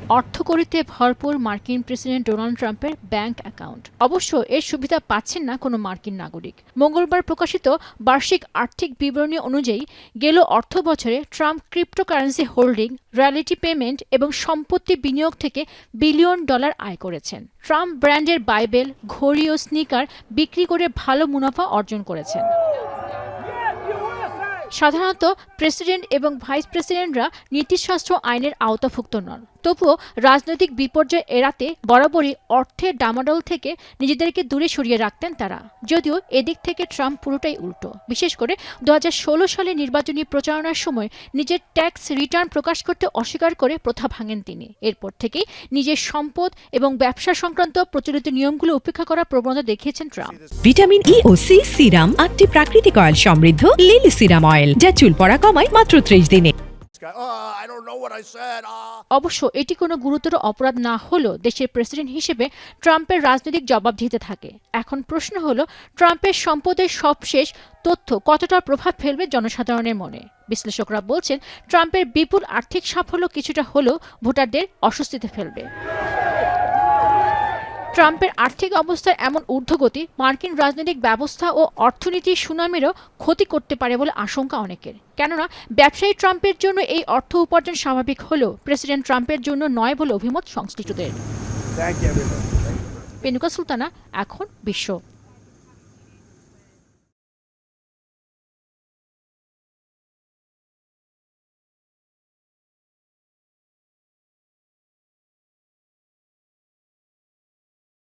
অর্থকড়িতে ভরপুর মার্কিন president Donald ট্রাম্পের ব্যাংক অ্যাকাউন্ট। অবশ্য এর সুবিধা পাচ্ছেন না কোনো মার্কিন নাগরিক। মঙ্গলবার প্রকাশিত বার্ষিক আর্থিক বিবরণী অনুযায়ী গেল অর্থ বছরে Trump cryptocurrency holding, royalty payment এবং সম্পত্তি বিনিয়োগ থেকে বিলিয়ন ডলার আয় করেছেন। ট্রাম্প ব্র্যান্ডের বাইবেল, ঘড়ি ও স্নিকার বিক্রি করে ভালো মুনাফা অর্জন করেছেন। সাধারণত প্রেসিডেন্ট এবং ভাইস প্রেসিডেন্টরা নীতিশাস্ত্র আইনের আওতাভুক্ত নন। তবুও রাজনৈতিক বিপর্যয় এড়াতে বরাবরই অর্থের ডামাডোল থেকে নিজেদেরকে দূরে সরিয়ে রাখতেন তারা। যদিও এদিক থেকে ট্রাম্প পুরোটাই উল্টো। বিশেষ করে 2016 সালে নির্বাচনী প্রচারণার সময় নিজের ট্যাক্স রিটার্ন প্রকাশ করতে অস্বীকার করে প্রথা ভাঙেন তিনি। এরপর থেকেই নিজের সম্পদ এবং ব্যবসা সংক্রান্ত প্রচলিত নিয়মগুলো উপেক্ষা করার প্রবণতা দেখিয়েছেন ট্রাম্প। ভিটামিন ই ও সি সিরাম 8টি প্রাকৃতিক অয়েল সমৃদ্ধ লিলি সিরাম অয়েল, যা চুল পড়া কমায় মাত্র 30 দিনে। অবশ্য এটি কোনো গুরুতর অপরাধ না হলেও দেশের প্রেসিডেন্ট হিসেবে ট্রাম্পের রাজনৈতিক জবাবদিহিতে থাকে। এখন প্রশ্ন হলো, ট্রাম্পের সম্পদের সবশেষ তথ্য কতটা প্রভাব ফেলবে জনসাধারণের মনে। বিশ্লেষকরা বলছেন, ট্রাম্পের বিপুল আর্থিক সাফল্য কিছুটা হলেও ভোটারদের অস্বস্তিতে ফেলবে। ট্রাম্পের আর্থিক অবস্থার এমন ঊর্ধ্বগতি মার্কিন রাজনৈতিক ব্যবস্থা ও অর্থনীতির সুনামেরও ক্ষতি করতে পারে বলে আশঙ্কা অনেকের। কেননা ব্যবসায়ী ট্রাম্পের জন্য এই অর্থ উপার্জন স্বাভাবিক হলেও প্রেসিডেন্ট ট্রাম্পের জন্য নয় বলে অভিমত সংশ্লিষ্টদের। পেনুকা সুলতানা, এখন বিশ্ব।